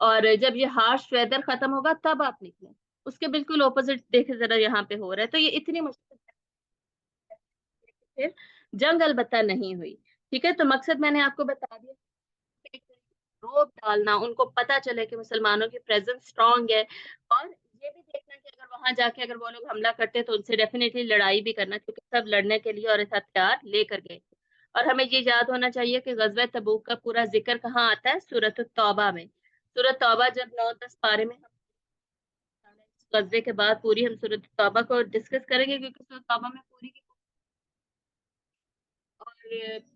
اور جب یہ ہارش ویدر ختم ہوگا تب آپ نکلیں. اس کے بالکل اپوزٹ دیکھیں ذرا یہاں پہ ہو رہا ہے. تو یہ اتنی مشکل پھر جنگ البتہ نہیں ہوئی. ٹھیک ہے، تو مقصد میں نے آپ کو بتا دیا. روب ڈالنا، ان کو پتا چلے کہ مسلمانوں کی پریزنس اسٹرانگ ہے، اور یہ بھی دیکھنا کہ اگر وہاں جا کے اگر وہ لوگ حملہ کرتے تو ان سے ڈیفینیٹلی لڑائی بھی کرنا، کیونکہ سب لڑنے کے لیے اور ہتھیار لے کر گئے تھے. اور ہمیں یہ یاد ہونا چاہیے کہ غزوہ تبوک کا پورا ذکر کہاں آتا ہے؟ سورۃ التوبہ میں. سورۃ توبہ جب 9-10 پارے میں ہم غزوے کے بعد پوری ہم سورۃ التوبہ کو ڈسکس کریں گے، کیونکہ سورۃ توبہ میں پوری کی اور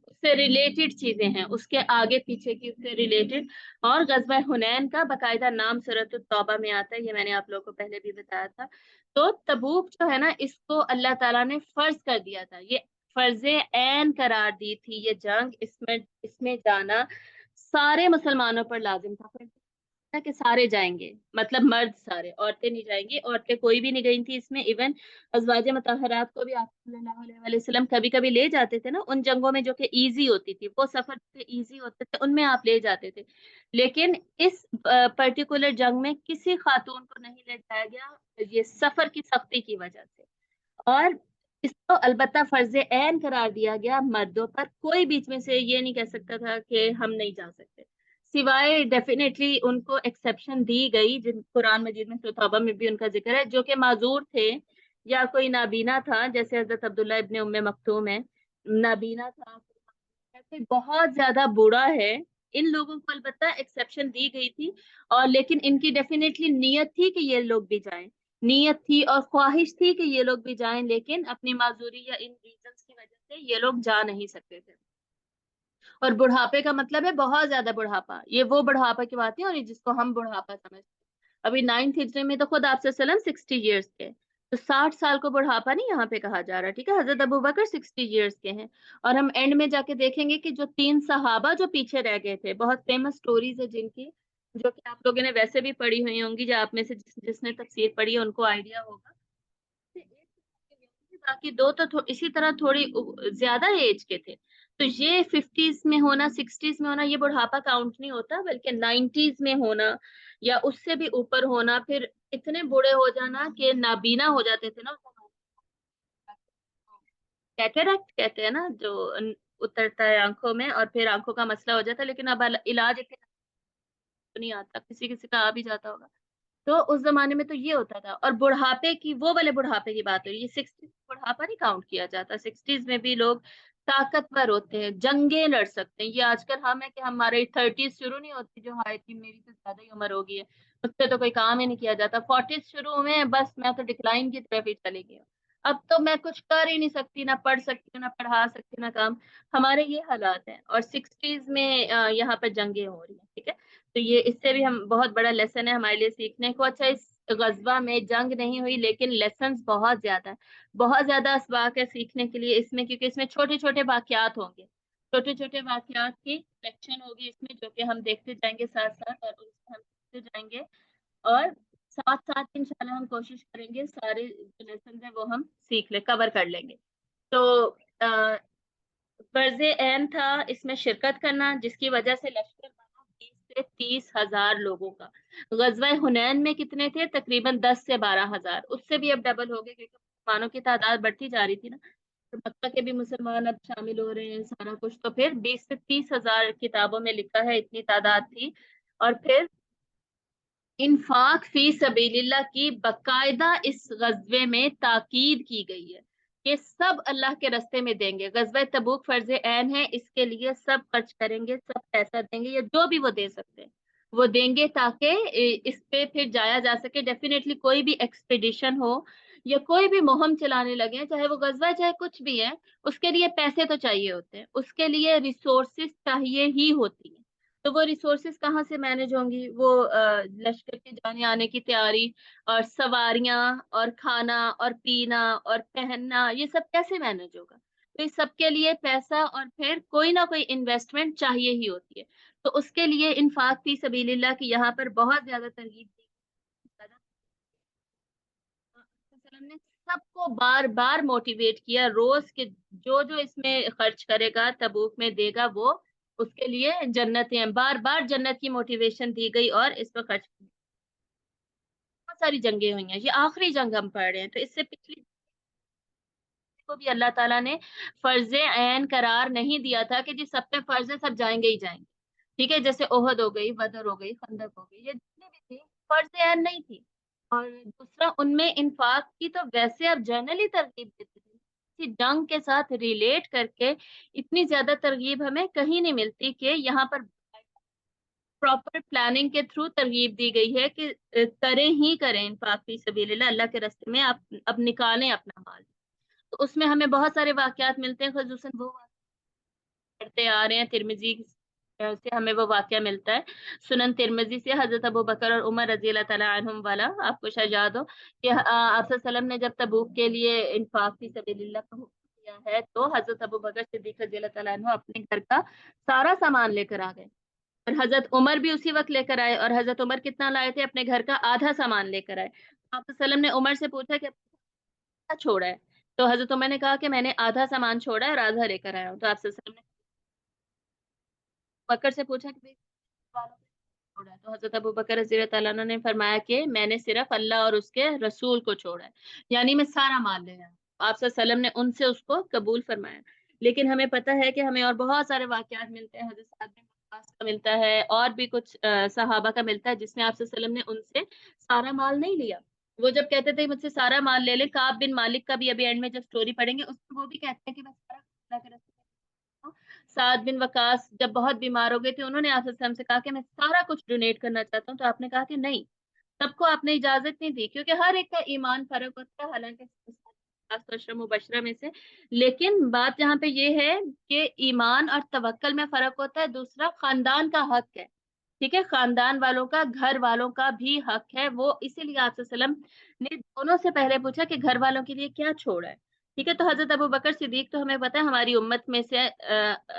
اس سے ریلیٹڈ چیزیں ہیں، اس کے آگے پیچھے کی اس سے ریلیٹڈ. اور غزوہ حنین کا باقاعدہ نام سورۃ التوبہ میں آتا ہے، یہ میں نے آپ لوگوں کو پہلے بھی بتایا تھا. تو تبوک جو ہے نا، اس کو اللہ تعالیٰ نے فرض کر دیا تھا، یہ فرض عین قرار دی تھی. یہ جنگ، اس میں جانا سارے مسلمانوں پر لازم تھا کہ سارے جائیں گے، مطلب مرد سارے، عورتیں نہیں جائیں گی. عورتیں کوئی بھی نہیں گئی تھی اس میں. ایون ازواج مطہرات کو بھی آپ صلی اللہ علیہ وسلم کبھی کبھی لے جاتے تھے نا ان جنگوں میں جو کہ ایزی ہوتی تھی، وہ سفر ایزی ہوتے تھے، ان میں آپ لے جاتے تھے. لیکن اس پرٹیکولر جنگ میں کسی خاتون کو نہیں لے جایا گیا، یہ سفر کی سختی کی وجہ سے. اور اس کو البتہ فرض عین قرار دیا گیا مردوں پر. کوئی بیچ میں سے یہ نہیں کہہ سکتا تھا کہ ہم نہیں جا سکتے، سوائے ڈیفینیٹلی ان کو ایکسیپشن دی گئی، جن قرآن مجید میں سورۃ توبہ میں بھی ان کا ذکر ہے، جو کہ معذور تھے یا کوئی نابینا تھا، جیسے حضرت عبداللہ ابن ام مکتوم ہے، نابینا تھا، کوئی بہت زیادہ بوڑھا ہے. ان لوگوں کو البتہ ایکسیپشن دی گئی تھی. اور لیکن ان کی ڈیفینیٹلی نیت تھی کہ یہ لوگ بھی جائیں، نیت تھی اور خواہش تھی کہ یہ لوگ بھی جائیں، لیکن اپنی معذوری یا ان ریزنس کی وجہ سے یہ لوگ جا نہیں سکتے تھے. اور بڑھاپے کا مطلب ہے بہت زیادہ بڑھاپا. یہ وہ بڑھاپا کی بات ہے اور جس کو ہم بڑھاپا سمجھتے ہیں. ابھی 9th ہجری میں تو خود آپ سے وسلم 60 ایئرس کے، تو 60 سال کو بڑھاپا نہیں یہاں پہ کہا جا رہا. ٹھیک ہے، حضرت ابو بکر 60 ایئرس کے ہیں. اور ہم اینڈ میں جا کے دیکھیں گے کہ جو 3 صحابہ جو پیچھے رہ گئے تھے، بہت فیمس سٹوریز ہے جن کی، جو کہ آپ لوگوں نے ویسے بھی پڑھی ہوئی ہوں گی، جو آپ میں سے جس نے تفسیر پڑھی ہے ان کو آئیڈیا ہوگا. باقی دو تو اسی طرح تھوڑی زیادہ ایج کے تھے. تو یہ 50s میں ہونا، 60s میں ہونا، یہ بڑھاپا کاؤنٹ نہیں ہوتا، بلکہ 90s میں ہونا یا اس سے بھی اوپر ہونا. پھر اتنے بوڑھے ہو جانا کہ نابینا ہو جاتے تھے نا، کیٹریکٹ کہتے ہیں نا، جو اترتا ہے آنکھوں میں اور پھر آنکھوں کا مسئلہ ہو جاتا ہے. لیکن اب علاج اتنے نہیں آتا، کسی کسی کا آ بھی جاتا ہوگا. تو اس زمانے میں تو یہ ہوتا تھا. اور بڑھاپے کی، وہ والے بڑھاپے کی بات ہو رہی ہے، 60 بڑھاپا نہیں کاؤنٹ کیا جاتا. 60s میں بھی لوگ طاقتور ہوتے ہیں، جنگیں لڑ سکتے ہیں. یہ آج کل ہم ہے کہ ہمارے 30s شروع نہیں ہوتی، جو ہائی تھی میری سے زیادہ ہی عمر ہوگی ہے، اس سے تو کوئی کام ہی نہیں کیا جاتا. 40s شروع ہوئے ہیں، بس میں تو ڈکلائن کی طرف ہی چلی گئی ہوں. اب تو میں کچھ کر ہی نہیں سکتی، نہ پڑھ سکتی ہوں، نہ پڑھا سکتی، نہ کام. ہمارے یہ حالات ہیں. اور 60s میں یہاں پر جنگیں ہو رہی ہیں. ٹھیک ہے، تو یہ اس سے بھی ہم بہت بڑا لیسن ہے ہمارے لیے سیکھنے کو. اچھا، اس غزوہ میں جنگ نہیں ہوئی لیکن لیسنز بہت زیادہ ہیں، بہت زیادہ اسباق ہے سیکھنے کے لیے اس میں، کیونکہ اس میں چھوٹے چھوٹے واقعات ہوں گے، چھوٹے چھوٹے واقعات کی کلیکشن ہوگی اس میں، جو کہ ہم دیکھتے جائیں گے ساتھ ساتھ، اور اس سے ہم سیکھتے جائیں گے. اور ساتھ ساتھ انشاءاللہ ہم کوشش کریں گے سارے جو لیسنز ہیں وہ ہم سیکھ لیں، کور کر لیں گے. تو فرض عین تھا اس میں شرکت کرنا، جس کی وجہ سے لشکر بنا 20 سے 30 ہزار لوگوں کا. غزوہ حنین میں کتنے تھے؟ تقریباً 10 سے 12 ہزار. اس سے بھی اب ڈبل ہو گئے، کیونکہ مسلمانوں کی تعداد بڑھتی جا رہی تھی نا. تو مکہ کے بھی مسلمان اب شامل ہو رہے ہیں سارا کچھ. تو پھر 20 سے 30 ہزار کتابوں میں لکھا ہے اتنی تعداد تھی. اور پھر انفاق فی سبیل اللہ کی باقاعدہ اس غزوے میں تاکید کی گئی ہے کہ سب اللہ کے رستے میں دیں گے. غزوہ تبوک فرض عین ہے، اس کے لیے سب خرچ کریں گے، سب پیسہ دیں گے، یا جو بھی وہ دے سکتے ہیں وہ دیں گے، تاکہ اس پہ پھر جایا جا سکے. ڈیفینیٹلی کوئی بھی ایکسپیڈیشن ہو یا کوئی بھی مہم چلانے لگے، چاہے وہ غزوہ چاہے کچھ بھی ہے، اس کے لیے پیسے تو چاہیے ہوتے ہیں، اس کے لیے ریسورسز چاہیے ہی ہوتی ہیں. تو وہ ریسورسز کہاں سے مینج ہوں گی؟ وہ لشکر کے جانے آنے کی تیاری اور سواریاں اور کھانا اور پینا اور پہننا، یہ سب کیسے مینج ہوگا؟ تو اس سب کے لیے پیسہ اور پھر کوئی نہ کوئی انویسٹمنٹ چاہیے ہی ہوتی ہے. تو اس کے لیے انفاق فی سبیل اللہ کی یہاں پر بہت زیادہ ترغیب دی. وسلم نے سب کو بار بار موٹیویٹ کیا روز کے، جو جو اس میں خرچ کرے گا تبوک میں دے گا، وہ اس کے لیے جنتیں، بار بار جنت کی موٹیویشن دی گئی اور اس پر خرچ کی۔ بہت ساری جنگیں ہوئی ہیں، یہ آخری جنگ ہم پڑھ رہے ہیں، تو اس سے پچھلی کو بھی اللہ تعالیٰ نے فرض عین قرار نہیں دیا تھا کہ جی سب پہ فرض ہے، سب جائیں گے ہی جائیں گے، ٹھیک ہے؟ جیسے احد ہو گئی، بدر ہو گئی، خندق ہو گئی، یہ جتنی بھی تھی فرض عین نہیں تھی۔ اور دوسرا، ان میں انفاق کی تو ویسے اب جنرلی ترغیب دیتے تھے، کسی جنگ کے ساتھ ریلیٹ کر کے اتنی زیادہ ترغیب ہمیں کہیں نہیں ملتی کہ یہاں پر پراپر پلاننگ کے تھرو ترغیب دی گئی ہے کہ کریں ہی کریں انفاق فی سبیل اللہ، اللہ کے راستے میں آپ اب نکالیں اپنا مال۔ تو اس میں ہمیں بہت سارے واقعات ملتے ہیں، خصوصاً وہ پڑھتے آ رہے ہیں ترمذی سے ہمیں وہ واقعہ ملتا ہے، سنن ترمذی سے، حضرت ابو بکر اور عمر رضی اللہ تعالیٰ عنہم والا، آپ کو شاید یاد ہو کہ آپ صلی اللہ علیہ وسلم نے جب تبوک کے لیے انفاق فی سبیل اللہ کا حکم دیا ہے تو حضرت ابو بکر صدیق رضی اللہ تعالیٰ عنہ اپنے گھر کا سارا سامان لے کر آ گئے، اور حضرت عمر بھی اسی وقت لے کر آئے، اور حضرت عمر کتنا لائے تھے؟ اپنے گھر کا آدھا سامان لے کر آئے۔ آپ صلی اللہ علیہ وسلم نے عمر سے پوچھا کہ کیا چھوڑا ہے؟ تو حضرت عمر نے کہا کہ میں نے آدھا سامان چھوڑا ہے اور آدھا لے کر آیا ہوں۔ تو آپ صلی اللہ علیہ وسلم نے بکر سے پوچھا کہ والوں کو چھوڑا ہے؟ تو حضرت ابو بکر رضی اللہ تعالیٰ عنہ نے فرمایا کہ میں نے صرف اللہ اور اس کے رسول کو چھوڑا ہے، یعنی میں سارا مال لے آیا ہوں۔ آپ صلی اللہ علیہ وسلم نے ان سے اس کو قبول فرمایا۔ لیکن ہمیں پتہ ہے کہ ہمیں اور بہت سارے واقعات ملتے ہیں، حضرت سعد بن وقاص کا ملتا ہے اور بھی کچھ صحابہ کا ملتا ہے جس میں آپ صلی اللہ علیہ وسلم نے ان سے سارا مال نہیں لیا۔ وہ جب کہتے تھے مجھ سے سارا مال لے لے، کعب بن مالک کا بھی ابھی اینڈ میں جب سٹوری پڑھیں گے اس میں وہ بھی کہتے ہیں کہ بس سارا اللہ کے رسول۔ سعد بن وقاص جب بہت بیمار ہو گئے تھے، انہوں نے آپ صلی اللہ علیہ وسلم سے کہا کہ میں سارا کچھ ڈونیٹ کرنا چاہتا ہوں، تو آپ نے کہا کہ نہیں، سب کو آپ نے اجازت نہیں دی، کیونکہ ہر ایک کا ایمان فرق ہوتا ہے، حالانکہ خاص طور سے مبشرہ میں سے۔ لیکن بات جہاں پہ یہ ہے کہ ایمان اور توکل میں فرق ہوتا ہے، دوسرا خاندان کا حق ہے، ٹھیک ہے؟ خاندان والوں کا، گھر والوں کا بھی حق ہے، وہ اسی لیے آپ صلی اللہ علیہ وسلم نے دونوں سے پہلے پوچھا کہ گھر والوں کے لیے کیا چھوڑا ہے، ٹھیک ہے؟ تو حضرت ابو بکر صدیق تو ہمیں پتا ہے ہماری امت میں سے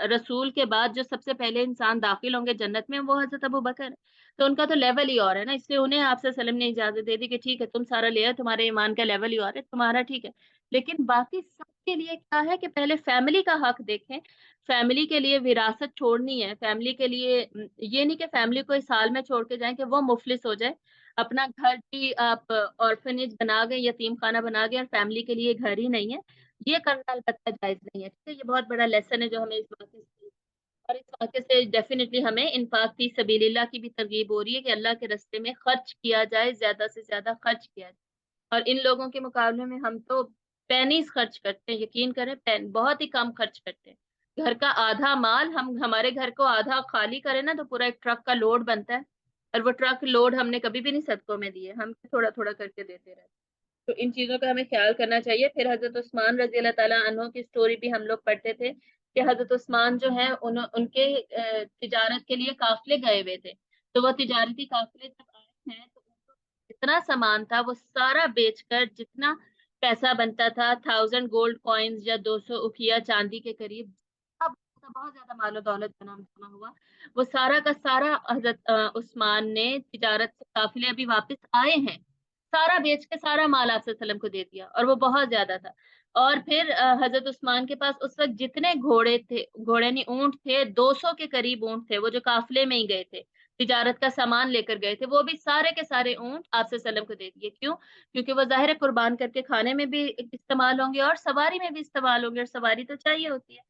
رسول کے بعد جو سب سے پہلے انسان داخل ہوں گے جنت میں وہ حضرت ابو بکر ہے، تو ان کا تو لیول ہی اور ہے نا، اس لیے انہیں آپ صلی اللہ علیہ وسلم نے اجازت دے دی کہ ٹھیک ہے تم سارا لے آؤ، تمہارے ایمان کا لیول ہی اور ہے، تمہارا ٹھیک ہے۔ لیکن باقی سب کے لیے کیا ہے کہ پہلے فیملی کا حق دیکھیں، فیملی کے لیے وراثت چھوڑنی ہے، فیملی کے لیے یہ نہیں کہ فیملی کو اس سال میں چھوڑ کے جائیں کہ وہ مفلس ہو جائے، اپنا گھر بھی آپ آرفنیج بنا گئے، یتیم خانہ بنا گئے، اور فیملی کے لیے گھر ہی نہیں ہے، یہ کرنا البتہ جائز نہیں ہے، ٹھیک ہے؟ یہ بہت بڑا لیسن ہے جو ہمیں اس واقعے سے، اور اس واقعے سے ڈیفینیٹلی ہمیں انفاق فی سبیل اللہ کی بھی ترغیب ہو رہی ہے کہ اللہ کے راستے میں خرچ کیا جائے، زیادہ سے زیادہ خرچ کیا جائے۔ اور ان لوگوں کے مقابلے میں ہم تو پینیز خرچ کرتے ہیں، یقین کریں بہت ہی کم خرچ کرتے ہیں۔ گھر کا آدھا مال، ہم ہمارے گھر کو آدھا خالی کریں نا تو پورا ایک ٹرک کا لوڈ بنتا ہے، اور وہ ٹرک لوڈ ہم نے کبھی بھی نہیں صدقوں میں دیے، ہم تھوڑا تھوڑا کر کے دیتے رہتے۔ تو ان چیزوں کا ہمیں خیال کرنا چاہیے۔ پھر حضرت عثمان رضی اللہ تعالیٰ عنہ کی سٹوری بھی ہم لوگ پڑھتے تھے کہ حضرت عثمان جو ہے ان کے تجارت کے لیے قافلے گئے ہوئے تھے، تو وہ تجارتی قافلے جب آئے ہیں تو ان کو جتنا سامان تھا وہ سارا بیچ کر جتنا پیسہ بنتا تھا، 1000 گولڈ کوائنز یا 200 اکیا چاندی کے قریب، بہت زیادہ مال و دولت جمع ہوا، وہ سارا کا سارا حضرت عثمان نے تجارت سے قافلے ابھی واپس آئے ہیں سارا بیچ کے سارا مال آپ صلی اللہ علیہ وسلم کو دے دیا، اور وہ بہت زیادہ تھا۔ اور پھر حضرت عثمان کے پاس اس وقت جتنے گھوڑے تھے، گھوڑے نہیں اونٹ تھے، 200 کے قریب اونٹ تھے، وہ جو قافلے میں ہی گئے تھے تجارت کا سامان لے کر گئے تھے، وہ بھی سارے کے سارے اونٹ آپ صلی اللہ علیہ وسلم کو دے دیے۔ کیوں؟ کیونکہ وہ ظاہر قربان کر کے کھانے میں بھی استعمال ہوں گے اور سواری میں بھی استعمال ہوں گے، اور سواری تو چاہیے ہوتی ہے،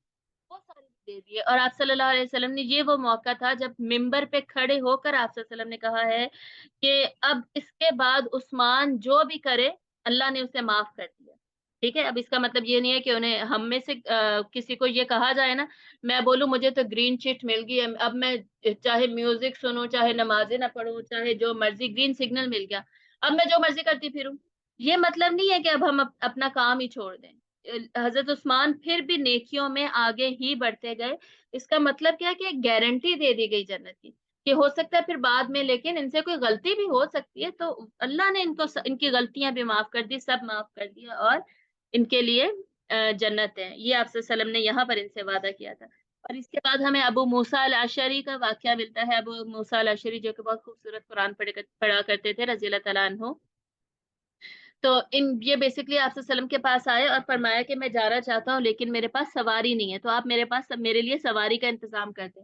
وہ سارے دے دیے۔ اور آپ صلی اللہ علیہ وسلم نے، یہ وہ موقع تھا جب ممبر پہ کھڑے ہو کر آپ صلی اللہ علیہ وسلم نے کہا ہے کہ اب اس کے بعد عثمان جو بھی کرے اللہ نے اسے معاف کر دیا، ٹھیک ہے؟ اب اس کا مطلب یہ نہیں ہے کہ انہیں ہم میں سے کسی کو یہ کہا جائے نا، میں بولوں مجھے تو گرین چٹ مل گئی ہے، اب میں چاہے میوزک سنوں، چاہے نمازیں نہ پڑھوں، چاہے جو مرضی، گرین سگنل مل گیا، اب میں جو مرضی کرتی پھروں، یہ مطلب نہیں ہے کہ اب ہم اپنا کام ہی چھوڑ دیں۔ حضرت عثمان پھر بھی نیکیوں میں آگے ہی بڑھتے گئے، اس کا مطلب کیا ہے کہ ایک گارنٹی دے دی گئی جنت کی کہ ہو سکتا ہے پھر بعد میں لیکن ان سے کوئی غلطی بھی ہو سکتی ہے، تو اللہ نے ان کو ان کی غلطیاں بھی معاف کر دی، سب معاف کر دیا، اور ان کے لیے جنت ہے، یہ آپ صلی اللہ علیہ وسلم نے یہاں پر ان سے وعدہ کیا تھا۔ اور اس کے بعد ہمیں ابو موسیٰ الاشعری کا واقعہ ملتا ہے، ابو موسیٰ الاشعری جو کہ بہت خوبصورت قرآن پڑھا کرتے تھے رضی اللہ تعالیٰ عنہ، تو یہ بیسکلی آپ صلی اللہ علیہ وسلم کے پاس آئے اور فرمایا کہ میں جانا چاہتا ہوں لیکن میرے پاس سواری نہیں ہے، تو آپ میرے لیے سواری کا انتظام کر دیں۔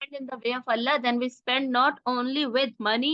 in the way of Allah, then we spend not only with money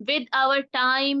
with our time,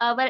our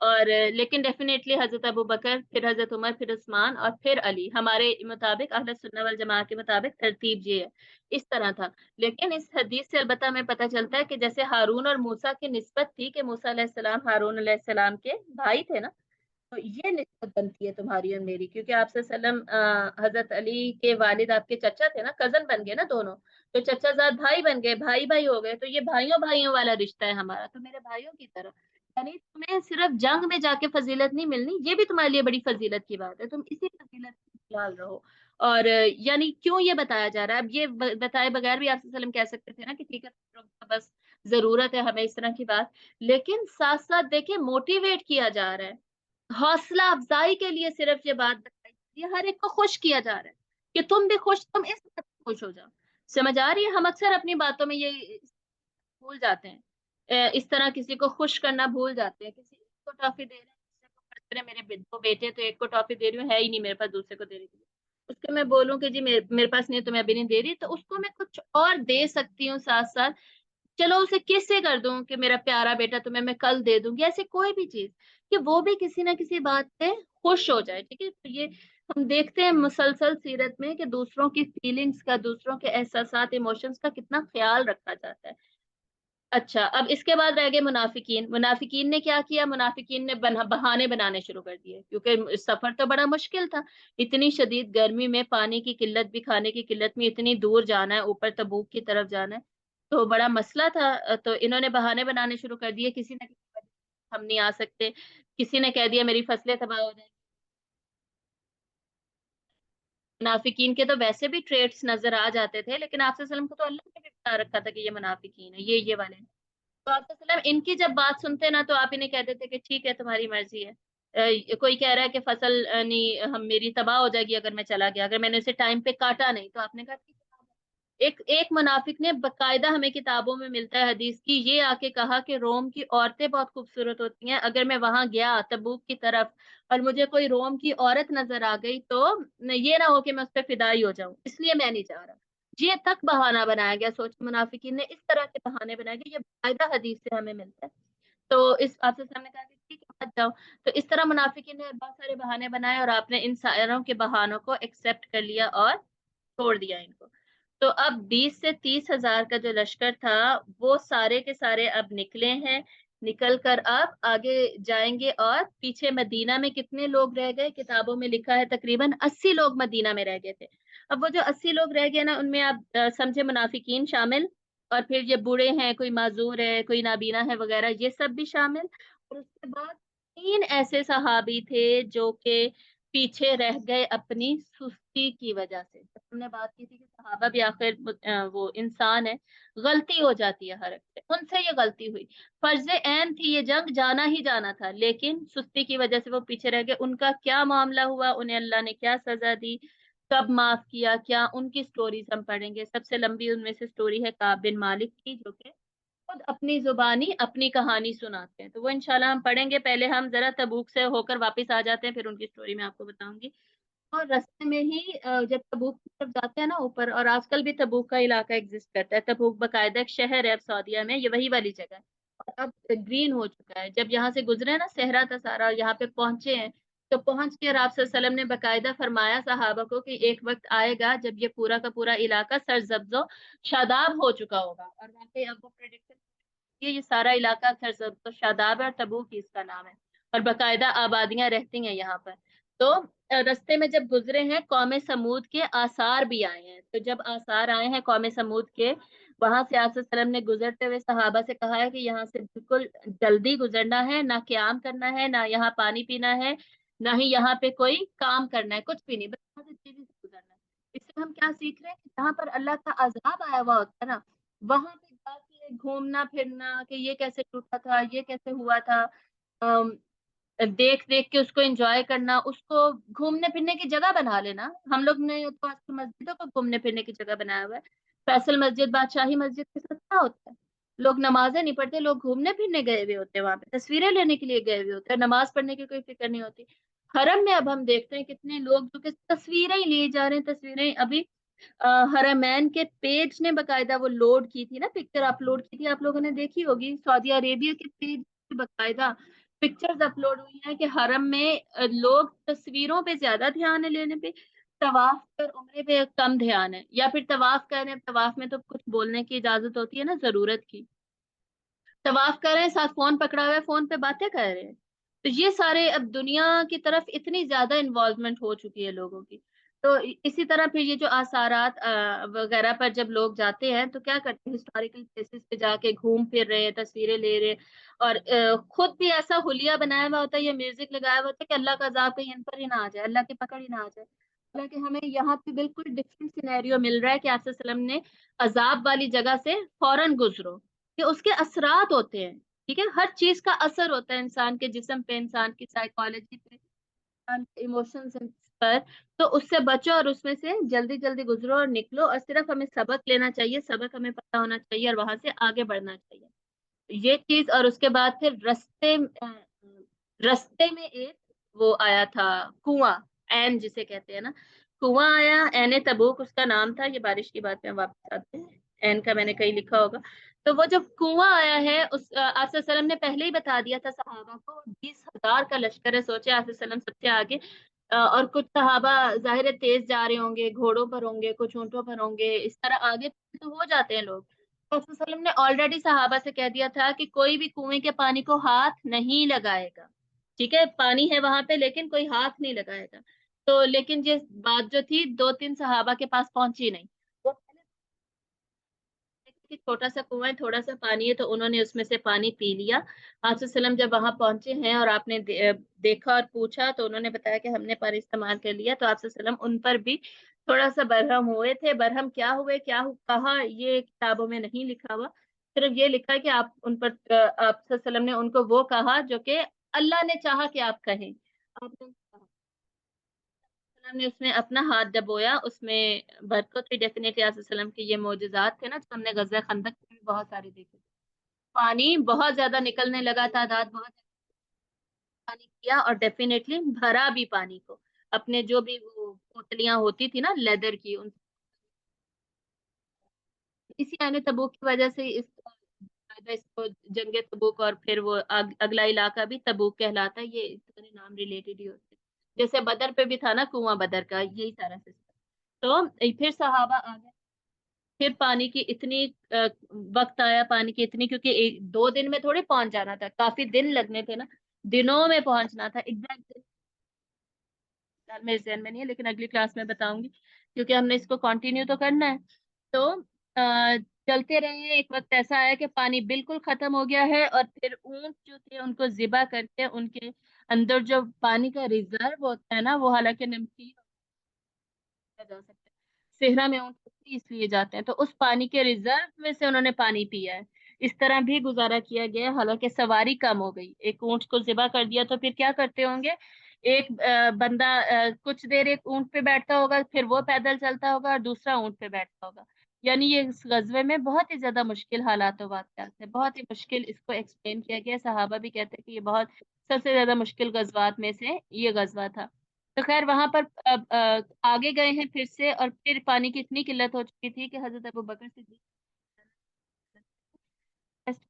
اور لیکن ڈیفینیٹلی حضرت ابو بکر، پھر حضرت عمر، پھر عثمان اور پھر علی، ہمارے مطابق اہل سنہ والجماعہ کے مطابق ترتیب یہ ہے، اس طرح تھا۔ لیکن اس حدیث سے البتہ ہمیں پتہ چلتا ہے کہ جیسے ہارون اور موسیٰ کی نسبت تھی کہ موسیٰ علیہ السلام ہارون علیہ السلام کے بھائی تھے نا، تو یہ نسبت بنتی ہے تمہاری اور میری، کیونکہ آپ صلی اللہ علیہ وسلم حضرت علی کے والد آپ کے چچا تھے نا، کزن بن گئے نا دونوں، تو چچا زاد بھائی بن گئے، بھائی بھائی ہو گئے، تو یہ بھائیوں بھائیوں والا رشتہ ہے ہمارا، تو میرے بھائیوں کی طرح، یعنی تمہیں صرف جنگ میں جا کے فضیلت نہیں ملنی، یہ بھی تمہارے لیے بڑی فضیلت کی بات ہے، تم اسی فضیلت میں فلال رہو۔ اور یعنی کیوں یہ بتایا جا رہا ہے؟ اب یہ بتائے بغیر بھی آپ صلی اللہ علیہ وسلم کہہ سکتے تھے نا کہ ٹھیک ہے بس ضرورت ہے ہمیں اس طرح کی بات، لیکن ساتھ ساتھ دیکھیں موٹیویٹ کیا جا رہا ہے، حوصلہ افزائی کے لیے صرف یہ بات بتائی جا رہی ہے، ہر ایک کو خوش کیا جا رہا ہے کہ تم بھی خوش، تم اس بات سے خوش ہو جاؤ۔ سمجھ آ رہی ہے؟ ہم اکثر اپنی باتوں میں یہ بھول جاتے ہیں، اس طرح کسی کو خوش کرنا بھول جاتے ہیں، کسی کو ٹافی دے رہے ہیں، دوسرے کو خرچ رہے ہیں، میرے دو بیٹے تو ایک کو ٹافی دے رہی ہوں، ہے ہی نہیں میرے پاس دوسرے کو دینے کے لیے، اس کو میں بولوں کہ جی میرے پاس نہیں تو میں ابھی نہیں دے رہی، تو اس کو میں کچھ اور دے سکتی ہوں ساتھ ساتھ، چلو اسے کس سے کر دوں کہ میرا پیارا بیٹا تمہیں میں کل دے دوں گی، ایسے کوئی بھی چیز کہ وہ بھی کسی نہ کسی بات سے خوش ہو جائے، ٹھیک ہے؟ تو یہ ہم دیکھتے ہیں مسلسل سیرت میں کہ دوسروں کی فیلنگز کا، دوسروں کے احساسات، ایموشنز کا کتنا خیال رکھا جاتا ہے۔ اچھا، اب اس کے بعد رہ گئے منافقین۔ منافقین نے کیا کیا؟ منافقین نے بہانے بنانے شروع کر دیے، کیونکہ سفر تو بڑا مشکل تھا، اتنی شدید گرمی میں، پانی کی قلت بھی، کھانے کی قلت میں، اتنی دور جانا ہے، اوپر تبوک کی طرف جانا ہے، تو بڑا مسئلہ تھا۔ تو انہوں نے بہانے بنانے شروع کر دیے، کسی نہ کسی وجہ سے ہم نہیں آ سکتے، کسی نے کہہ دیا میری فصلیں تباہ ہو جائیں گی۔ منافقین کے تو ویسے بھی ٹریٹس نظر آ جاتے تھے، لیکن آپ صلی اللہ علیہ وسلم کو تو اللہ نے بھی بتا رکھا تھا کہ یہ منافقین ہے، یہ والے ہیں۔ تو آپ صلی اللہ علیہ وسلم ان کی جب بات سنتے نا، تو آپ انہیں کہہ دیتے کہ ٹھیک ہے تمہاری مرضی ہے، کوئی کہہ رہا ہے کہ فصل نہیں ہم میری تباہ ہو جائے گی اگر میں چلا گیا، اگر میں نے اسے ٹائم پہ کاٹا نہیں، تو آپ نے کہا ٹھیک ہے۔ ایک ایک منافق نے باقاعدہ، ہمیں کتابوں میں ملتا ہے حدیث کی، یہ آ کے کہا کہ روم کی عورتیں بہت خوبصورت ہوتی ہیں، اگر میں وہاں گیا تبوک کی طرف اور مجھے کوئی روم کی عورت نظر آ گئی تو یہ نہ ہو کہ میں اس پہ فدائی ہو جاؤں، اس لیے میں نہیں جا رہا۔ یہ تک بہانہ بنایا گیا، سوچ منافقین نے اس طرح کے بہانے بنائے گئے، یہ باقاعدہ حدیث سے ہمیں ملتا ہے۔ تو اس آپ سے سامنے کہا کہ ٹھیک ہے مت جاؤ، تو اس طرح منافقین نے بہت سارے بہانے بنائے، اور آپ نے ان ساروں کے بہانوں کو ایکسپٹ کر لیا اور چھوڑ دیا ان کو۔ تو اب 20 سے 30 ہزار کا جو لشکر تھا، وہ سارے کے سارے اب نکلے ہیں، نکل کر اب آگے جائیں گے، اور پیچھے مدینہ میں کتنے لوگ رہ گئے؟ کتابوں میں لکھا ہے تقریباً 80 لوگ مدینہ میں رہ گئے تھے۔ اب وہ جو 80 لوگ رہ گئے نا، ان میں آپ سمجھے منافقین شامل، اور پھر یہ بوڑھے ہیں، کوئی معذور ہے، کوئی نابینا ہے وغیرہ، یہ سب بھی شامل، اور اس کے بعد 3 ایسے صحابی تھے جو کہ پیچھے رہ گئے اپنی سستی کی وجہ سے۔ ہم نے بات کی تھی کہ صحابہ بھی آخر وہ انسان ہے، غلطی ہو جاتی ہے ہر ایک سے، ان سے یہ غلطی ہوئی، فرض عین تھی یہ جنگ، جانا ہی جانا تھا، لیکن سستی کی وجہ سے وہ پیچھے رہ گئے۔ ان کا کیا معاملہ ہوا، انہیں اللہ نے کیا سزا دی، کب معاف کیا، کیا ان کی سٹوریز ہم پڑھیں گے۔ سب سے لمبی ان میں سے سٹوری ہے کعب بن مالک کی، جو کہ خود اپنی زبانی اپنی کہانی سناتے ہیں، تو وہ انشاءاللہ ہم پڑھیں گے۔ پہلے ہم ذرا تبوک سے ہو کر واپس آ جاتے ہیں، پھر ان کی سٹوری میں آپ کو بتاؤں گی۔ اور رستے میں ہی جب تبوک کی طرف جاتے ہیں نا اوپر، اور آج کل بھی تبوک کا علاقہ ایگزسٹ کرتا ہے، تبوک باقاعدہ ایک شہر ہے اب سعودیہ میں، یہ وہی والی جگہ ہے، اور اب گرین ہو چکا ہے۔ جب یہاں سے گزرے نا، صحرا تھا سارا، اور یہاں پہ پہنچے ہیں، تو پہنچ کے آپ صلی اللہ علیہ وسلم نے باقاعدہ فرمایا صحابہ کو کہ ایک وقت آئے گا جب یہ پورا کا پورا علاقہ سرسبز و شاداب ہو چکا ہوگا، اور واقعی اب وہ پریڈکشن، یہ سارا علاقہ سرسبز و شاداب ہے، اور تبوک ہی اس کا نام ہے، اور باقاعدہ آبادیاں رہتی ہیں یہاں پر۔ تو رستے میں جب گزرے ہیں، قوم سمود کے آثار بھی آئے ہیں، تو جب آثار آئے ہیں قوم سمود کے، وہاں سے آپ صلی اللہ علیہ وسلم نے گزرتے ہوئے صحابہ سے کہا ہے کہ یہاں سے بالکل جلدی گزرنا ہے، نہ قیام کرنا ہے، نہ یہاں پانی پینا ہے، نہ ہی یہاں پہ کوئی کام کرنا ہے، کچھ بھی نہیں، بس یہاں سے تیزی سے گزرنا ہے۔ اس سے ہم کیا سیکھ رہے ہیں کہ جہاں پر اللہ کا عذاب آیا ہوا ہوتا ہے نا، وہاں پہ جا کے گھومنا پھرنا کہ یہ کیسے ٹوٹا تھا، یہ کیسے ہوا تھا، دیکھ دیکھ کے اس کو انجوائے کرنا، اس کو گھومنے پھرنے کی جگہ بنا لینا۔ ہم لوگ نے تو آج کل مسجدوں کو گھومنے پھرنے کی جگہ بنایا ہوا ہے۔ فیصل مسجد، بادشاہی مسجد کے ساتھ کیا ہوتا ہے؟ لوگ نمازیں نہیں پڑھتے، لوگ گھومنے پھرنے گئے ہوئے ہوتے ہیں، وہاں پہ تصویریں لینے کے لیے گئے ہوئے ہوتے ہیں، نماز پڑھنے کی کوئی فکر نہیں ہوتی۔ حرم میں اب ہم دیکھتے ہیں کتنے لوگ جو کہ تصویریں ہی لیے جا رہے ہیں، تصویریں ابھی حرمین کے پیج نے باقاعدہ وہ لوڈ کی تھی نا، پکچر اپلوڈ کی تھی، آپ لوگوں نے دیکھی ہوگی، سعودی عربیہ کے پیج باقاعدہ پکچرز اپلوڈ ہوئی ہیں کہ حرم میں لوگ تصویروں پہ زیادہ دھیان ہے لینے پہ، طواف پر عمرے پہ کم دھیان ہے، یا پھر طواف کر رہے ہیں، طواف میں تو کچھ بولنے کی اجازت ہوتی ہے نا ضرورت کی، طواف کر رہے ہیں ساتھ فون پکڑا ہوا ہے، فون پہ باتیں کر رہے ہیں. تو یہ سارے اب دنیا کی طرف اتنی زیادہ انوالومنٹ ہو چکی ہے لوگوں کی. تو اسی طرح پھر یہ جو آثارات وغیرہ پر جب لوگ جاتے ہیں تو کیا کرتے ہیں، ہسٹوریکل پلیسز پہ جا کے گھوم پھر رہے ہیں، تصویریں لے رہے ہیں، اور خود بھی ایسا حلیہ بنایا ہوا ہوتا ہے یا میوزک لگایا ہوا ہوتا ہے کہ اللہ کا عذاب کہیں ان پر ہی نہ آ جائے، اللہ کی پکڑ ہی نہ آ جائے. حالانکہ ہمیں یہاں پہ بالکل ڈفرینٹ سینیریو مل رہا ہے کہ آپ صلی اللہ علیہ وسلم نے عذاب والی جگہ سے فوراً گزرو، کہ اس کے اثرات ہوتے ہیں. ٹھیک ہے، ہر چیز کا اثر ہوتا ہے انسان کے جسم پہ، انسان کی سائیکالوجی پہ، انسان کے ایموشنز پر. تو اس سے بچو اور اس میں سے جلدی جلدی گزرو اور نکلو، اور صرف ہمیں سبق لینا چاہیے، سبق ہمیں پتا ہونا چاہیے اور وہاں سے آگے بڑھنا چاہیے. یہ چیز. اور اس کے بعد پھر رستے میں ایک وہ آیا تھا کنواں، عین جسے کہتے ہیں نا، کنواں آیا، عین تبوک اس کا نام تھا. یہ بارش کی بات میں واپس آتے ہیں، عین کا میں نے کہیں لکھا ہوگا. تو وہ جو کنواں آیا ہے، اس آپ صلی اللہ علیہ وسلم نے پہلے ہی بتا دیا تھا صحابہ کو، 20,000 کا لشکر ہے، سوچے آپ صلی اللہ علیہ وسلم سب سے آگے، اور کچھ صحابہ ظاہر ہے تیز جا رہے ہوں گے، گھوڑوں پر ہوں گے، کچھ اونٹوں پر ہوں گے، اس طرح آگے تو ہو جاتے ہیں لوگ. تو رسول وسلم نے آلریڈی صحابہ سے کہہ دیا تھا کہ کوئی بھی کنویں کے پانی کو ہاتھ نہیں لگائے گا. ٹھیک ہے، پانی ہے وہاں پہ لیکن کوئی ہاتھ نہیں لگائے گا. تو لیکن یہ بات جو تھی 2-3 صحابہ کے پاس پہنچی نہیں. وہ پہلے کہ چھوٹا سا کنواں ہے، تھوڑا سا پانی ہے، تو انہوں نے اس میں سے پانی پی لیا. آپ صلی اللہ علیہ وسلم جب وہاں پہنچے ہیں اور آپ نے دیکھا اور پوچھا تو انہوں نے بتایا کہ ہم نے پر استعمال کر لیا. تو آپ صلی اللہ علیہ وسلم ان پر بھی تھوڑا سا برہم ہوئے تھے. برہم کیا ہوئے، کہا، یہ کتابوں میں نہیں لکھا ہوا، صرف یہ لکھا ہے کہ آپ ان پر آپ صلی اللہ علیہ وسلم نے ان کو وہ کہا جو کہ اللہ نے چاہا کہ آپ کہیں. آپ نے کہا، وسلم نے اس میں اپنا ہاتھ ڈبویا، اس میں برکت بھی ڈیفینیٹلی. آپ وسلم کے یہ معجزات تھے نا جو ہم نے غزوہ خندق میں بھی بہت سارے دیکھے. پانی بہت زیادہ نکلنے لگا، تعداد بہت زیادہ پانی کیا، اور ڈیفینیٹلی بھرا بھی پانی کو. اپنے جو بھی وہ پوتلیاں ہوتی تھی نا لیدر کی، ان اسی آنے تبوک کی وجہ سے اس کو جنگ تبوک، اور پھر وہ اگلا علاقہ بھی تبوک کہلاتا ہے. یہ اس طرح نام ریلیٹڈ ہی ہوتے ہیں. جیسے بدر پہ بھی تھا نا کنواں بدر کا، یہی سارا سسٹم. تو پھر صحابہ آ گئے. پھر پانی کی اتنی وقت آیا پانی کی اتنی، کیونکہ 2 دن میں تھوڑے پہنچ جانا تھا، کافی دن لگنے تھے نا، دنوں میں پہنچنا تھا. ایگزیکٹ میرے ذہن میں نہیں ہے لیکن اگلی کلاس میں بتاؤں گی، کیونکہ ہم نے اس کو کنٹینیو تو کرنا ہے. تو چلتے رہے ہیں، ایک وقت ایسا آیا کہ پانی بالکل ختم ہو گیا ہے، اور پھر اونٹ جو تھے ان کو ذبح کر کے ان کے اندر جو پانی کا ریزرو ہوتا ہے نا، وہ حالانکہ نمکین جا سکتا ہے، صحرا میں اونٹ اس لیے جاتے ہیں، تو اس پانی کے ریزرو میں سے انہوں نے پانی پیا ہے. اس طرح بھی گزارا کیا گیا ہے، حالانکہ سواری کم ہو گئی. ایک اونٹ کو ذبح کر دیا تو پھر کیا کرتے ہوں گے، ایک بندہ کچھ دیر ایک اونٹ پہ بیٹھتا ہوگا، پھر وہ پیدل چلتا ہوگا اور دوسرا اونٹ پہ بیٹھتا ہوگا. یعنی یہ اس غزوے میں بہت ہی زیادہ مشکل حالات و واقعات تھے، بہت ہی مشکل اس کو ایکسپلین کیا گیا. صحابہ بھی کہتے ہیں کہ یہ بہت سب سے زیادہ مشکل غزوات میں سے یہ غزوہ تھا. تو خیر وہاں پر آگے گئے ہیں پھر سے، اور پھر پانی کی اتنی قلت ہو چکی تھی کہ حضرت ابو بکر صدیق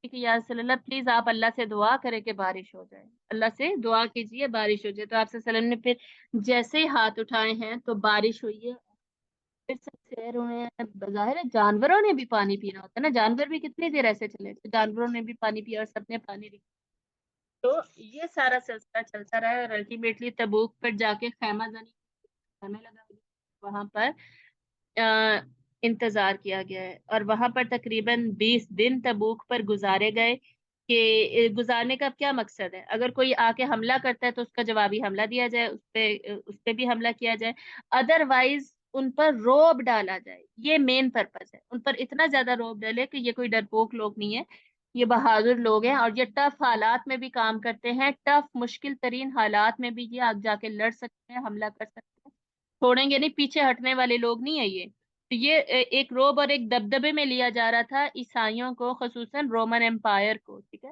کہ یا رسول اللہ پلیز آپ اللہ سے دعا کرے کہ بارش ہو جائے، اللہ سے دعا کیجیے بارش ہو جائے. تو آپ صلی اللہ علیہ وسلم نے پھر جیسے ہی ہاتھ اٹھائے ہیں تو بارش ہوئی ہے. پھر سب سیر ہوئے ہیں. بظاہر ہے جانوروں نے بھی پانی پینا ہوتا ہے نا، جانور بھی کتنی دیر ایسے چلے، تو جانوروں نے بھی پانی پیا اور سب نے پانی لیا. تو یہ سارا سلسلہ چلتا رہا، اور الٹیمیٹلی تبوک پر جا کے خیمہ زنی کرنے لگا. وہاں پر آ, انتظار کیا گیا ہے، اور وہاں پر تقریباً 20 دن تبوک پر گزارے گئے. کہ گزارنے کا کیا مقصد ہے، اگر کوئی آ کے حملہ کرتا ہے تو اس کا جوابی حملہ دیا جائے، اس پہ بھی حملہ کیا جائے، ادر وائز ان پر روب ڈالا جائے. یہ مین پرپز ہے، ان پر اتنا زیادہ روب ڈالے کہ یہ کوئی ڈرپوک لوگ نہیں ہے، یہ بہادر لوگ ہیں، اور یہ ٹف حالات میں بھی کام کرتے ہیں. ٹف مشکل ترین حالات میں بھی یہ آگ جا کے لڑ سکتے ہیں، حملہ کر سکتے ہیں، چھوڑیں گے نہیں، پیچھے ہٹنے والے لوگ نہیں ہے یہ. تو یہ ایک روب اور ایک دبدبے میں لیا جا رہا تھا عیسائیوں کو، خصوصاً رومن امپائر کو. ٹھیک ہے،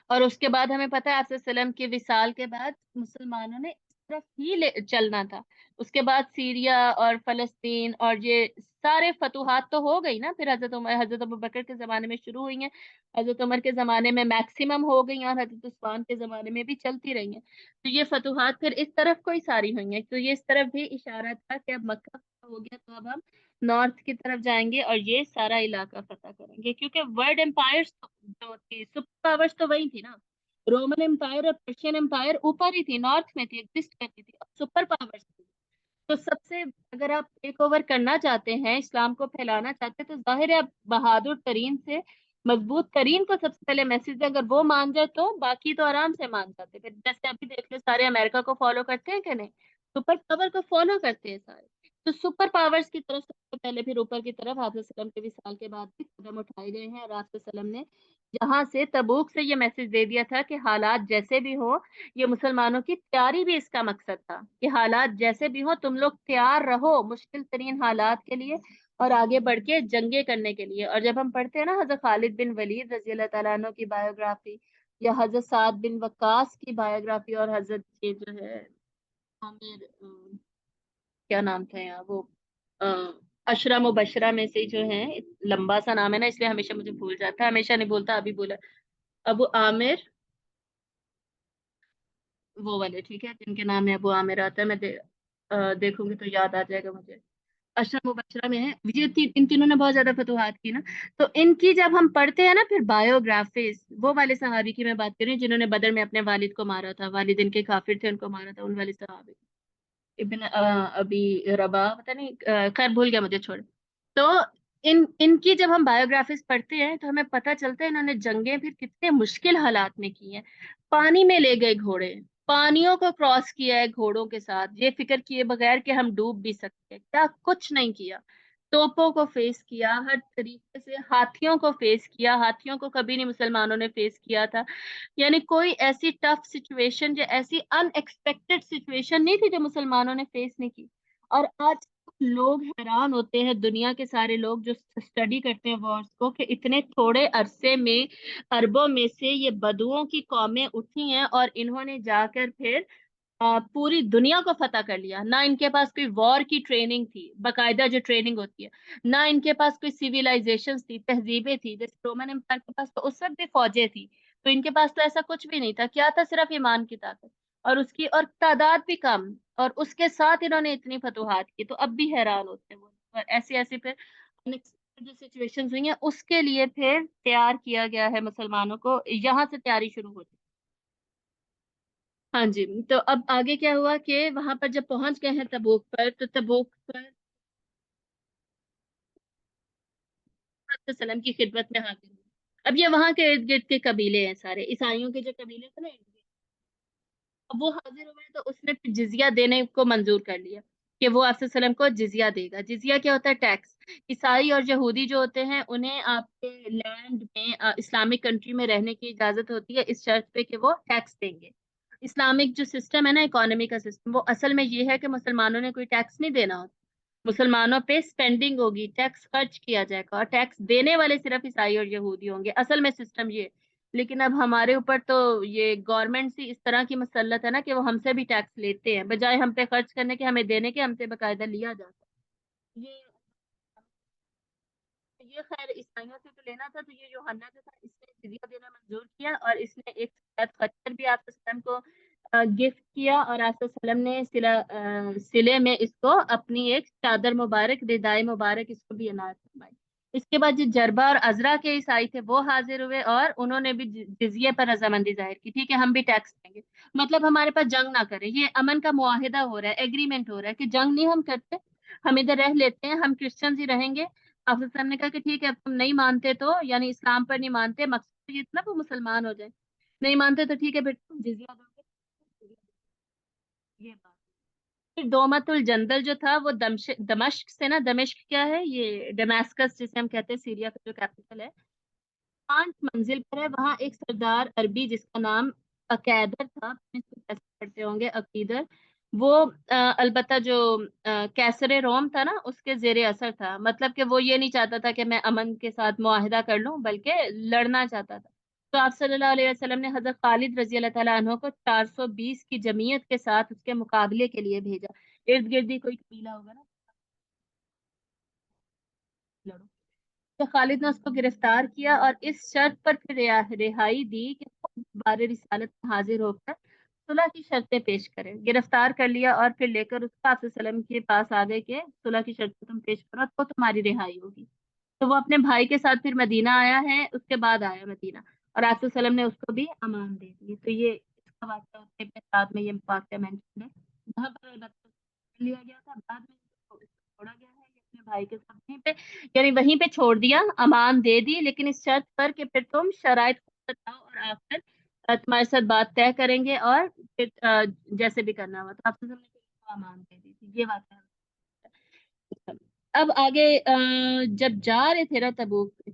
اور اس کے بعد ہمیں پتہ ہے آپ صلی اللہ علیہ وسلم کے وصال کے بعد مسلمانوں نے طرف ہی چلنا تھا. اس کے بعد سیریا اور فلسطین اور یہ سارے فتوحات تو ہو گئی نا. پھر حضرت عمر، حضرت ابوبکر کے زمانے میں شروع ہوئی ہیں، حضرت عمر کے زمانے میں میکسیمم ہو گئی ہیں، اور حضرت عثمان کے زمانے میں بھی چلتی رہی ہیں. تو یہ فتوحات پھر اس طرف کو ہی ساری ہوئی ہیں. تو یہ اس طرف بھی اشارہ تھا کہ اب مکہ فتح ہو گیا، تو اب ہم نارتھ کی طرف جائیں گے اور یہ سارا علاقہ فتح کریں گے. کیونکہ ورلڈ امپائر جو تھی، سپر پاورز تو وہی تھی نا. رومن امپائر اور پرشین امپائر اوپر ہی تھی، نارتھ میں تھی، ایگزسٹ کرتی تھی. اب سپر پاورز تھی. تو سب سے اگر آپ ٹیک اوور کرنا چاہتے ہیں، اسلام کو پھیلانا چاہتے ہیں، تو ظاہر ہے آپ بہادر ترین سے مضبوط ترین کو سب سے پہلے میسج دیں. اگر وہ مان جائے تو باقی تو آرام سے مان جاتے. پھر جیسے ابھی دیکھ لیں، سارے امریکہ کو فالو کرتے ہیں کہ نہیں؟ سپر پاور کو فالو کرتے ہیں سارے. تو سپر پاورز کی طرف سب سے پہلے پھر اوپر کی طرف حافظ وسلم کے وصال کے بعد بھی قدم اٹھائے گئے ہیں. اور حافظ وسلم نے جہاں سے تبوک سے یہ میسج دے دیا تھا کہ حالات جیسے بھی ہو، یہ مسلمانوں کی تیاری بھی اس کا مقصد تھا کہ حالات جیسے بھی ہو تم لوگ تیار رہو مشکل ترین حالات کے لیے اور آگے بڑھ کے جنگیں کرنے کے لیے. اور جب ہم پڑھتے ہیں نا حضرت خالد بن ولید رضی اللہ تعالیٰ عنہ کی بایوگرافی، یا حضرت سعد بن وقاص کی بایوگرافی، اور حضرت یہ جو ہے عامر کیا نام تھا یار وہ اشرا مبشرہ میں سے جو ہے، لمبا سا نام ہے نا، اس لیے ہمیشہ مجھے بھول جاتا ہے، ہمیشہ نہیں بولتا، ابھی بولا. ابو عامر، وہ والے ٹھیک ہے جن کے نام میں ابو عامر آتا ہے. میں دیکھوں گی تو یاد آ جائے گا مجھے. اشرف مبشرہ میں ہے. ان تینوں نے بہت زیادہ فتوحات کی نا. تو ان کی جب ہم پڑھتے ہیں نا پھر بایوگرافیز، وہ والے صحابی کی میں بات کر رہی ہوں جنہوں نے بدر میں اپنے والد کو مارا تھا، والد ان کے کافر تھے، ان کو مارا تھا، ان والے صحابی ابن ابی ربا، پتہ نہیں خیر بھول گیا مجھے، چھوڑ. تو ان کی جب ہم بایوگرافیز پڑھتے ہیں تو ہمیں پتہ چلتا ہے انہوں نے جنگیں پھر کتنے مشکل حالات میں کی ہیں. پانی میں لے گئے گھوڑے، پانیوں کو کراس کیا ہے گھوڑوں کے ساتھ، یہ فکر کیے بغیر کہ ہم ڈوب بھی سکتے ہیں. کیا کچھ نہیں کیا. توپوں کو فیس کیا، ہر طریقے سے ہاتھیوں کو فیس کیا. ہاتھیوں کو کبھی نہیں مسلمانوں نے فیس کیا تھا. یعنی کوئی ایسی ٹف سچویشن، جو ایسی ان ایکسپیکٹڈ سچویشن نہیں تھی جو مسلمانوں نے فیس نہیں کی. اور آج لوگ حیران ہوتے ہیں، دنیا کے سارے لوگ جو اسٹڈی کرتے ہیں وارز کو، کہ اتنے تھوڑے عرصے میں اربوں میں سے یہ بدوؤں کی قومیں اٹھی ہیں اور انہوں نے جا کر پھر پوری دنیا کو فتح کر لیا. نہ ان کے پاس کوئی وار کی ٹریننگ تھی، باقاعدہ جو ٹریننگ ہوتی ہے، نہ ان کے پاس کوئی سیویلائزیشن تھی، تہذیبیں تھی. جیسے رومن امپائر کے پاس تو اس وقت بھی فوجیں تھی، تو ان کے پاس تو ایسا کچھ بھی نہیں تھا. کیا تھا؟ صرف ایمان کی طاقت، اور اس کی اور تعداد بھی کم، اور اس کے ساتھ انہوں نے اتنی فتوحات کی. تو اب بھی حیران ہوتے ہیں وہ. اور ایسی ایسی پھر جو سچویشن ہوئی ہیں، اس کے لیے پھر تیار کیا گیا ہے مسلمانوں کو. یہاں سے تیاری شروع ہوتی. ہاں جی. تو اب آگے کیا ہوا کہ وہاں پر جب پہنچ گئے ہیں تبوک پر، تو تبوک پر وسلم کی خدمت میں حاضر ہوئے. اب یہ وہاں کے ارد گرد کے قبیلے ہیں، سارے عیسائیوں کے جو قبیلے تھے نا ارد گرد. اب وہ حاضر ہوئے تو اس نے پھر جزیہ دینے کو منظور کر لیا کہ وہ آپ وسلم کو جزیہ دے گا. جزیہ کیا ہوتا ہے؟ ٹیکس. عیسائی اور یہودی جو ہوتے ہیں انہیں آپ کے لینڈ میں اسلامک کنٹری میں رہنے کی اجازت ہوتی ہے اس شرط پہ کہ وہ ٹیکس دیں گے. اسلامک جو سسٹم ہے نا، اکانومی کا سسٹم، وہ اصل میں یہ ہے کہ مسلمانوں نے کوئی ٹیکس نہیں دینا ہوتا. مسلمانوں پہ اسپینڈنگ ہوگی، ٹیکس خرچ کیا جائے گا، اور ٹیکس دینے والے صرف عیسائی اور یہودی ہوں گے. اصل میں سسٹم یہ. لیکن اب ہمارے اوپر تو یہ گورنمنٹ ہی اس طرح کی مسلط ہے نا کہ وہ ہم سے بھی ٹیکس لیتے ہیں، بجائے ہم پہ خرچ کرنے کے ہمیں دینے کے ہم سے باقاعدہ لیا جاتا ہے. یہ خیر عیسائیوں سے تو لینا تھا. تو یہ یوحنا جو تھا، اس نے جزیہ دینا منظور کیا، اور اس نے ایک سفید خچر بھی آپ وسلم کو گفٹ کیا. اور آپ وسلم نے سلے میں اس کو اپنی ایک چادر مبارک، ردائے مبارک، اس کو بھی عنایت فرمائی. اس کے بعد جو جربا اور ازرا کے عیسائی تھے وہ حاضر ہوئے، اور انہوں نے بھی جزیے پر رضامندی ظاہر کی. ٹھیک ہے، ہم بھی ٹیکس دیں گے، مطلب ہمارے پاس جنگ نہ کرے. یہ امن کا معاہدہ ہو رہا ہے، ایگریمنٹ ہو رہا ہے کہ جنگ نہیں ہم کرتے، ہم ادھر رہ لیتے ہیں، ہم کرسچنز ہی رہیں گے. آپ وسلم نے کہا کہ ٹھیک ہے، اب تم نہیں مانتے تو، یعنی اسلام پر نہیں مانتے، مقصد یہ تھا نا وہ مسلمان ہو جائے. نہیں مانتے تو ٹھیک ہے، پھر تم جزیہ دو گے. یہ بات. پھر دومت الجندل جو تھا وہ دمشق سے نا، دمشق کیا ہے؟ یہ ڈمیسکس جسے ہم کہتے ہیں، سیریا کا جو کیپٹل ہے، 5 منزل پر ہے. وہاں ایک سردار عربی جس کا نام عقیدر تھا، پڑھتے ہوں گے عقیدر. وہ البتہ جو کیسر روم تھا نا، اس کے زیر اثر تھا. مطلب کہ وہ یہ نہیں چاہتا تھا کہ میں امن کے ساتھ معاہدہ کر لوں، بلکہ لڑنا چاہتا تھا. تو آپ صلی اللہ علیہ وسلم نے حضرت خالد رضی اللہ تعالیٰ عنہ کو 420 کی جمعیت کے ساتھ اس کے مقابلے کے لیے بھیجا. ارد گرد ہی کوئی قبیلہ ہوگا نا، لڑو. تو خالد نے اس کو گرفتار کیا اور اس شرط پر پھر رہائی دی کہ خود بار رسالت میں حاضر ہو کر صلح کی شرطیں پیش کرے. گرفتار کر لیا اور پھر لے کر اس کو آپ صلی اللہ علیہ وسلم کے پاس آ گئے کہ صلح کی شرطیں تم پیش کرو تو تمہاری رہائی ہوگی. تو وہ اپنے بھائی کے ساتھ پھر مدینہ آیا ہے، اس کے بعد آیا مدینہ، اور آپ صلی اللہ علیہ وسلم نے اس کو بھی امان دے دی. تو یہ اس کا واقعہ اس کے ساتھ میں یہ واقعہ مینشن ہے. جہاں پر البتہ لیا گیا تھا، بعد میں اس کو چھوڑا گیا ہے یہ اپنے بھائی کے ساتھ وہیں پہ، یعنی وہیں پہ چھوڑ دیا، امان دے دی، لیکن اس شرط پر کہ پھر تم شرائط کو بتاؤ اور آ کر تمہارے ساتھ بات طے کریں گے اور پھر جیسے بھی کرنا ہوا. تو آپ صلی اللہ علیہ وسلم نے پھر اس کو امان دے دی تھی. یہ واقعہ. اب آگے جب جا رہے تھے نا تبوک پہ،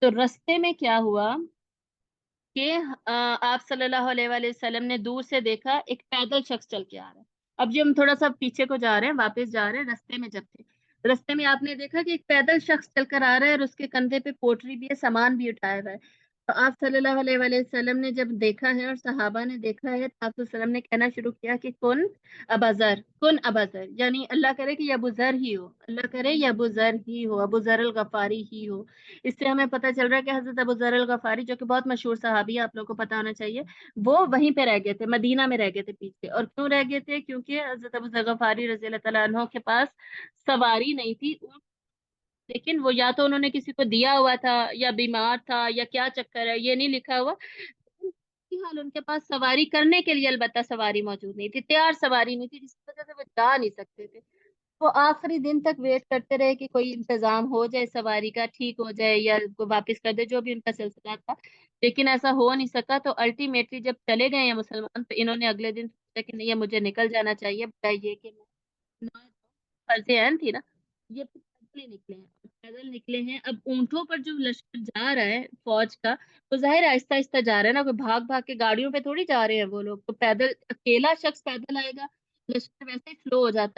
تو رستے میں کیا ہوا کہ آپ صلی اللہ علیہ وآلہ وسلم نے دور سے دیکھا ایک پیدل شخص چل کے آ رہا ہے. اب جو ہم تھوڑا سا پیچھے کو جا رہے ہیں، واپس جا رہے ہیں، رستے میں جب تھے، رستے میں آپ نے دیکھا کہ ایک پیدل شخص چل کر آ رہا ہے اور اس کے کندھے پہ پوٹری بھی ہے، سامان بھی اٹھایا ہوا ہے. تو آپ صلی اللہ علیہ وآلہ وسلم نے جب دیکھا ہے اور صحابہ نے دیکھا ہے، تو آپ صلی اللہ علیہ وسلم نے کہنا شروع کیا کہ ابا ذر کن ابا ذر، یعنی اللہ کرے کہ یہ ابو ذر ہی ہو، اللہ کرے یہ ابو ذر ہی ہو، ابو ذر الغفاری ہی ہو. اس سے ہمیں پتہ چل رہا ہے کہ حضرت ابو ذر الغفاری، جو کہ بہت مشہور صحابی ہے، آپ لوگوں کو پتہ ہونا چاہیے، وہ وہیں پہ رہ گئے تھے، مدینہ میں رہ گئے تھے پیچھے. اور کیوں رہ گئے تھے؟ کیونکہ حضرت ابو ذر غفاری رضی اللہ تعالیٰ عنہ کے پاس سواری نہیں تھی. لیکن وہ یا تو انہوں نے کسی کو دیا ہوا تھا یا بیمار تھا یا کیا چکر ہے، یہ نہیں لکھا ہوا. فی الحال ان کے پاس سواری کرنے کے لیے البتہ سواری موجود نہیں تھی، تیار سواری نہیں تھی، جس کی وجہ سے وہ جا نہیں سکتے تھے. وہ آخری دن تک ویٹ کرتے رہے کہ کوئی انتظام ہو جائے سواری کا، ٹھیک ہو جائے یا کو واپس کر دے، جو بھی ان کا سلسلہ تھا. لیکن ایسا ہو نہیں سکا. تو الٹیمیٹلی جب چلے گئے ہیں مسلمان، تو انہوں نے اگلے دن سوچا کہ نہیں، یہ مجھے نکل جانا چاہیے، بتائیے کہ میں فرض عین تھی نا. یہ پیدل ہی نکلے ہیں، پیدل نکلے ہیں. اب اونٹوں پر جو لشکر جا رہا ہے فوج کا، تو ظاہر آہستہ آہستہ جا رہا ہے نا، کوئی بھاگ بھاگ کے گاڑیوں پہ تھوڑی جا رہے ہیں وہ لوگ. تو پیدل اکیلا شخص پیدل آئے گا، لشکر ویسے ہی سلو ہو جاتا ہے.